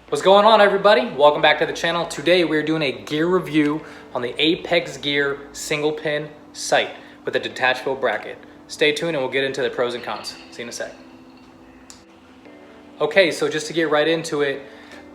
What's going on, everybody? Welcome back to the channel. Today we're doing a gear review on the Apex Gear single pin sight with a detachable bracket. Stay tuned and we'll get into the pros and cons. See you in a sec. Okay, so just to get right into it,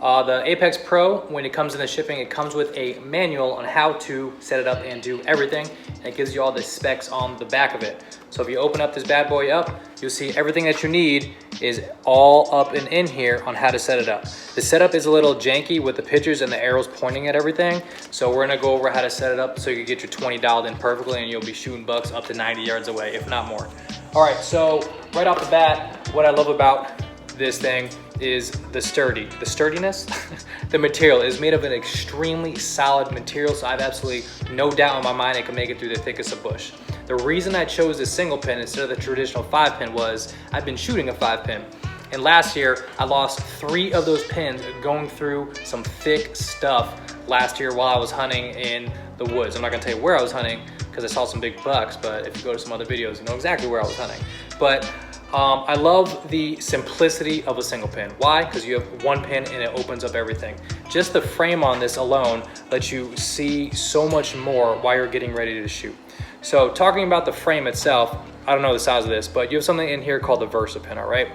the Apex Pro, when it comes in the shipping, it comes with a manual on how to set it up and do everything. And it gives you all the specs on the back of it. So if you open up this bad boy up, you'll see everything that you need is all up and in here on how to set it up. The setup is a little janky with the pictures and the arrows pointing at everything. So we're gonna go over how to set it up so you can get your 20 dialed in perfectly and you'll be shooting bucks up to 90 yards away, if not more. All right, so right off the bat, what I love about this thing is the sturdiness. The material is made of an extremely solid material, so I have absolutely no doubt in my mind it can make it through the thickest of bush. The reason I chose a single pin instead of the traditional 5-pin was I've been shooting a 5-pin, and last year I lost 3 of those pins going through some thick stuff last year while I was hunting in the woods. I'm not gonna tell you where I was hunting because I saw some big bucks, but if you go to some other videos, you know exactly where I was hunting. But I love the simplicity of a single pin. Why? Because you have one pin and it opens up everything. Just the frame on this alone lets you see so much more while you're getting ready to shoot. So talking about the frame itself, I don't know the size of this, but you have something in here called the VersaPin, all right?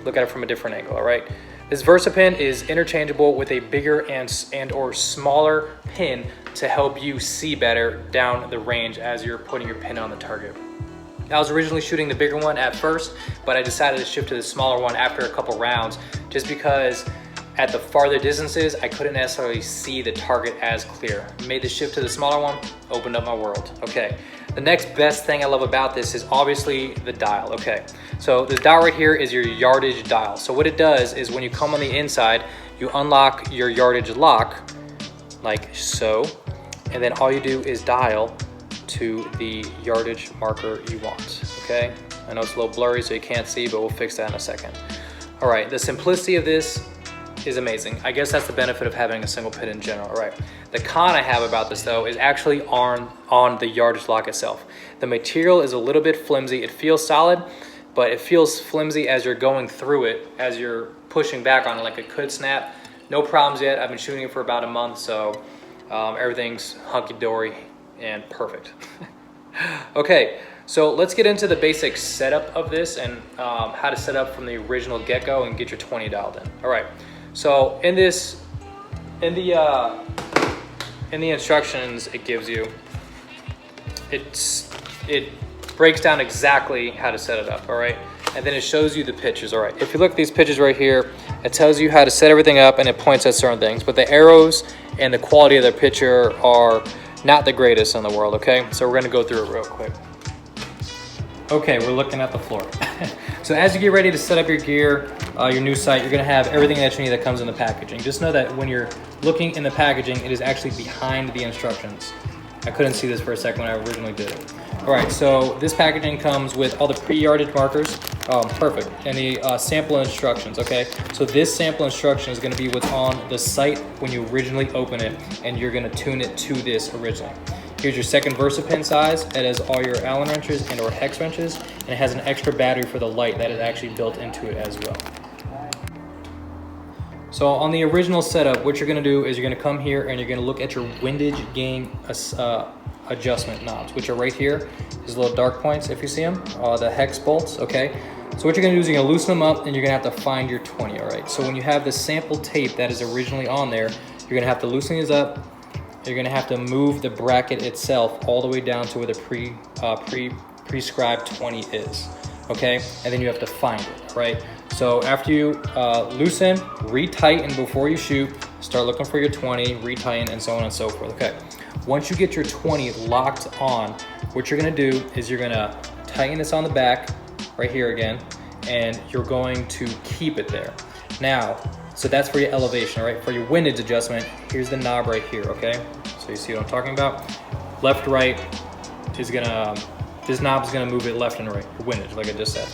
Look at it from a different angle, all right? This VersaPin is interchangeable with a bigger and or smaller pin to help you see better down the range as you're putting your pin on the target. I was originally shooting the bigger one at first, but I decided to shift to the smaller one after a couple rounds, just because at the farther distances, I couldn't necessarily see the target as clear. Made the shift to the smaller one, opened up my world. Okay, the next best thing I love about this is obviously the dial. Okay, so the dial right here is your yardage dial. So what it does is when you come on the inside, you unlock your yardage lock, like so, and then all you do is dial to the yardage marker you want, okay? I know it's a little blurry so you can't see, but we'll fix that in a second. All right, the simplicity of this is amazing. I guess that's the benefit of having a single pin in general, all right? The con I have about this though is actually on the yardage lock itself. The material is a little bit flimsy. It feels solid, but it feels flimsy as you're going through it, as you're pushing back on it, like it could snap. No problems yet. I've been shooting it for about a month, so everything's hunky-dory and perfect. Okay, so let's get into the basic setup of this and how to set up from the original get-go and get your 20 dialed in. All right, so in the instructions it gives you, it breaks down exactly how to set it up, all right? And then it shows you the pictures, all right? If you look at these pictures right here, it tells you how to set everything up and it points at certain things, but the arrows and the quality of the picture are not the greatest in the world, okay? So we're gonna go through it real quick. Okay, we're looking at the floor. So as you get ready to set up your gear, your new sight, you're gonna have everything that you need that comes in the packaging. Just know that when you're looking in the packaging, it is actually behind the instructions. I couldn't see this for a second when I originally did it. All right, so this packaging comes with all the pre-yardage markers, perfect, and the sample instructions, okay? So this sample instruction is gonna be what's on the sight when you originally open it, and you're gonna tune it to this originally. Here's your second VersaPin size. It has all your Allen wrenches and or hex wrenches, and it has an extra battery for the light that is actually built into it as well. So on the original setup, what you're gonna do is you're gonna come here and you're gonna look at your windage gain adjustment knobs, which are right here. These little dark points, if you see them, the hex bolts, okay? So what you're gonna do is you're gonna loosen them up and you're gonna have to find your 20, all right? So when you have the sample tape that is originally on there, you're gonna have to loosen these up. You're gonna have to move the bracket itself all the way down to where the prescribed 20 is, okay? And then you have to find it, right? So after you loosen, retighten before you shoot, start looking for your 20, retighten, and so on and so forth, okay? Once you get your 20 locked on, what you're gonna do is you're gonna tighten this on the back, right here again, and you're going to keep it there. Now, so that's for your elevation, all right? For your windage adjustment, here's the knob right here, okay? So you see what I'm talking about? Left, right is gonna, this knob is gonna move it left and right, your windage, like I just said.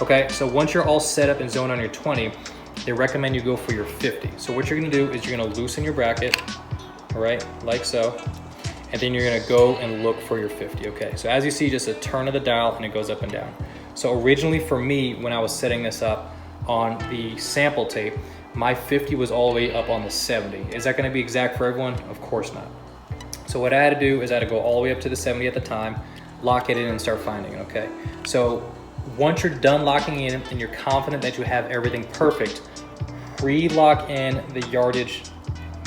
Okay, so once you're all set up and zoned on your 20, they recommend you go for your 50. So what you're gonna do is you're gonna loosen your bracket, all right, like so, and then you're gonna go and look for your 50, okay? So as you see, just a turn of the dial and it goes up and down. So originally for me, when I was setting this up on the sample tape, My 50 was all the way up on the 70. Is that gonna be exact for everyone? Of course not. So what I had to do is I had to go all the way up to the 70 at the time, lock it in and start finding it, okay? So once you're done locking in and you're confident that you have everything perfect, pre-lock in the yardage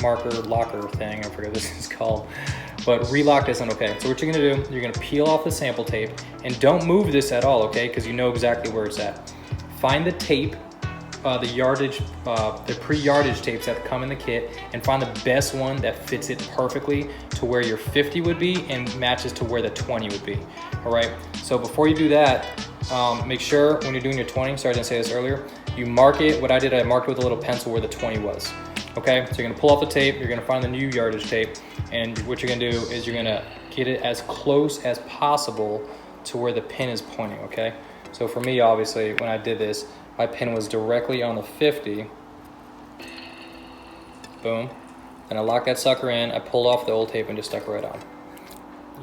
marker locker thing, I forget what this is called, but relock this in, okay? So what you're gonna do, you're gonna peel off the sample tape and don't move this at all, okay? Because you know exactly where it's at. Find the tape, the yardage, the pre-yardage tapes that come in the kit, and find the best one that fits it perfectly to where your 50 would be and matches to where the 20 would be, all right? So before you do that, make sure when you're doing your 20, sorry I didn't say this earlier, you mark it. What I did, I marked it with a little pencil where the 20 was. Okay, so you're gonna pull off the tape, you're gonna find the new yardage tape, and what you're gonna do is you're gonna get it as close as possible to where the pin is pointing, okay? So for me, obviously, when I did this, my pin was directly on the 50. Boom. And I locked that sucker in, I pulled off the old tape and just stuck it right on.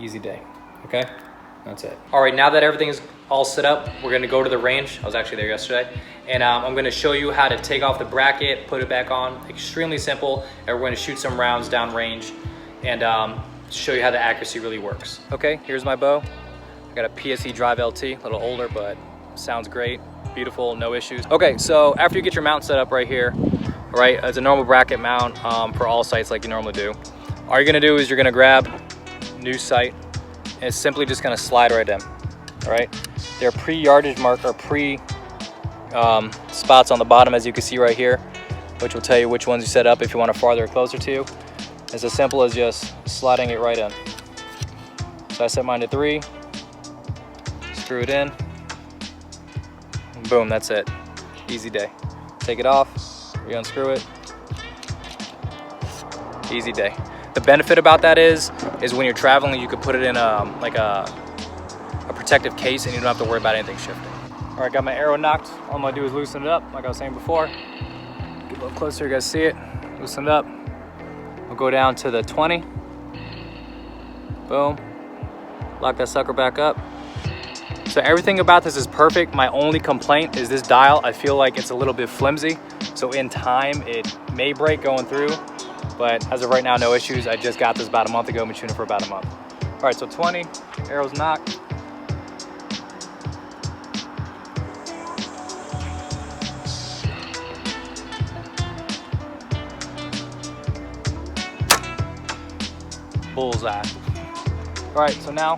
Easy day, okay? That's it. All right, now that everything is all set up, we're gonna go to the range. I was actually there yesterday. And I'm gonna show you how to take off the bracket, put it back on. Extremely simple. And we're gonna shoot some rounds down range and show you how the accuracy really works. Okay, here's my bow. I got a PSE Drive LT, a little older, but sounds great. Beautiful, no issues. Okay, so after you get your mount set up right here, right, it's a normal bracket mount for all sights like you normally do. All you're gonna do is you're gonna grab new sight, and it's simply just gonna slide right in, all right? There are pre-yardage mark or spots on the bottom, as you can see right here, which will tell you which ones you set up if you want it farther or closer to you. It's as simple as just sliding it right in. So I set mine to 3, screw it in, and boom, that's it. Easy day. Take it off, re-unscrew it, easy day. The benefit about that is when you're traveling, you could put it in like a protective case and you don't have to worry about anything shifting. All right, got my arrow knocked. All I'm gonna do is loosen it up, like I was saying before. Get a little closer, you guys see it. Loosen it up. We'll go down to the 20. Boom. Lock that sucker back up. So everything about this is perfect. My only complaint is this dial. I feel like it's a little bit flimsy. So in time, it may break going through, but as of right now, no issues. I just got this about a month ago, been shooting for about a month. All right, so 20, arrow's knocked. Bullseye. All right, so now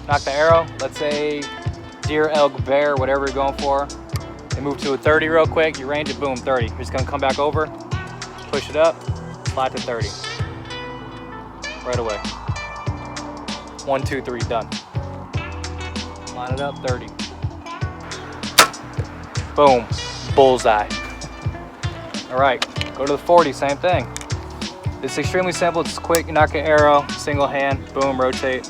knock the arrow. Let's say deer, elk, bear, whatever you're going for. And move to a 30 real quick. You range it, boom, 30. You're just gonna come back over, push it up, slide to 30. Right away. 1, 2, 3, done. Line it up, 30. Boom, bullseye. All right, go to the 40, same thing. It's extremely simple, it's quick, you knock an arrow, single hand, boom, rotate,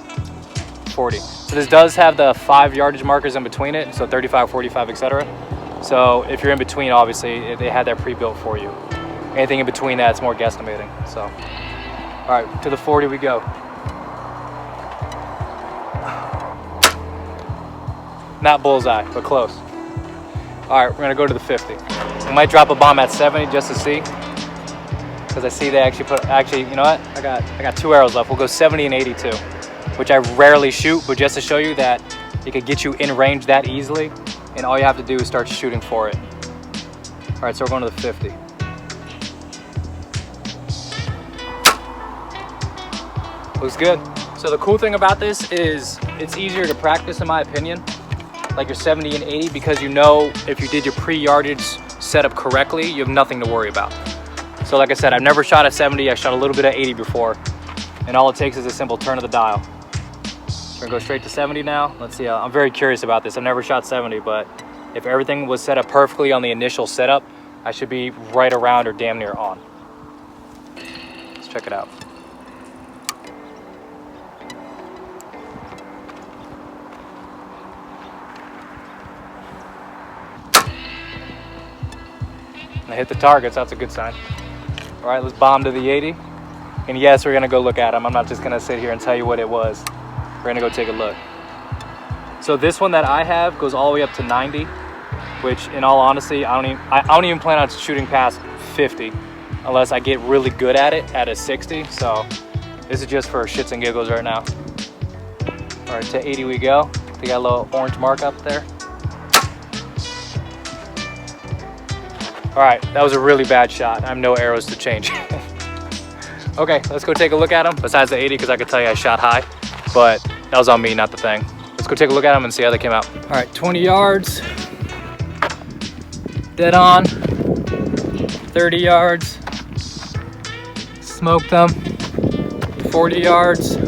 40. So this does have the 5 yardage markers in between it, so 35, 45, etc. So if you're in between, obviously, they had that pre-built for you. Anything in between that, it's more guesstimating, so. All right, to the 40 we go. Not bullseye, but close. All right, we're gonna go to the 50. We might drop a bomb at 70 just to see. Because I see they actually you know what? I got 2 arrows left. We'll go 70 and 82, which I rarely shoot, but just to show you that it could get you in range that easily, and all you have to do is start shooting for it. All right, so we're going to the 50. Looks good. So the cool thing about this is it's easier to practice, in my opinion, like your 70 and 80, because you know if you did your pre-yardage setup correctly, you have nothing to worry about. So like I said, I've never shot at 70, I shot a little bit at 80 before, and all it takes is a simple turn of the dial. We're gonna go straight to 70 now. Let's see, I'm very curious about this. I've never shot 70, but if everything was set up perfectly on the initial setup, I should be right around or damn near on. Let's check it out. I hit the targets, that's a good sign. All right, let's bomb to the 80. And yes, we're gonna go look at them. I'm not just gonna sit here and tell you what it was. We're gonna go take a look. So this one that I have goes all the way up to 90. which in all honesty, I don't even plan on shooting past 50 unless I get really good at it at a 60. So this is just for shits and giggles right now. All right, to 80 we go. They got a little orange mark up there. All right, that was a really bad shot. I have no arrows to change. Okay, let's go take a look at them. Besides the 80, because I could tell you I shot high, but that was on me, not the thing. Let's go take a look at them and see how they came out. All right, 20 yards, dead on. 30 yards, smoked them. 40 yards, a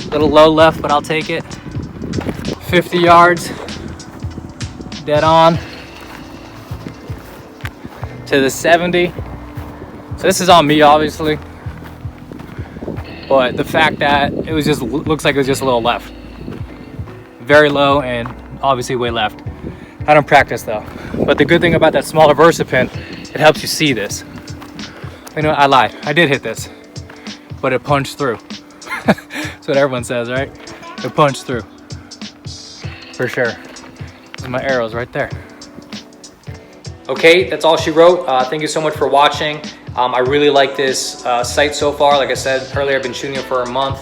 little low left, but I'll take it. 50 yards, dead on. To the 70. So this is on me, obviously. But the fact that it was just, looks like it was just a little left. Very low and obviously way left. I don't practice though. But the good thing about that smaller VersaPin, it helps you see this. You know, I lied, I did hit this, but it punched through. That's what everyone says, right? It punched through, for sure. There's my arrows right there. Okay, that's all she wrote. Thank you so much for watching. I really like this sight so far. Like I said earlier, I've been shooting it for a month.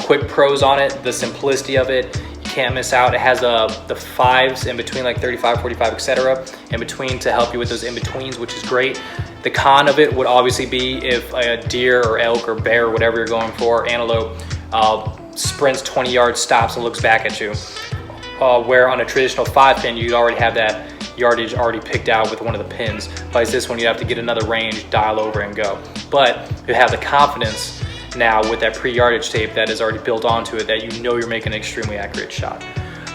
Quick pros on it, the simplicity of it. You can't miss out. It has the fives in between, like 35, 45, etc. in between to help you with those in-betweens, which is great. The con of it would obviously be if a deer or elk or bear or whatever you're going for, antelope, sprints 20 yards, stops and looks back at you. Where on a traditional 5-pin, you'd already have that yardage already picked out with one of the pins. Besides this one, you have to get another range, dial over and go. But you have the confidence now with that pre-yardage tape that is already built onto it that you know you're making an extremely accurate shot.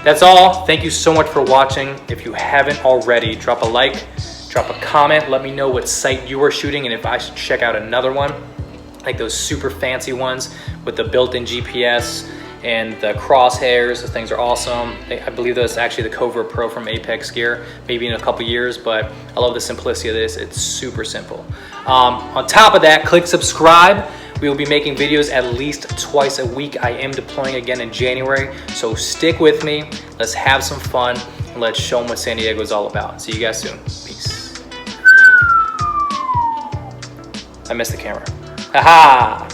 That's all. Thank you so much for watching. If you haven't already, drop a like, drop a comment, let me know what sight you are shooting and if I should check out another one, like those super fancy ones with the built-in GPS and the crosshairs. Those things are awesome. I believe that's actually the COVERT Pro from Apex gear, maybe in a couple years, but I love the simplicity of this. It's super simple. On top of that, click subscribe. We will be making videos at least twice a week. I am deploying again in January, so stick with me. Let's have some fun and let's show them what San Diego is all about. See you guys soon. Peace. I missed the camera. Haha!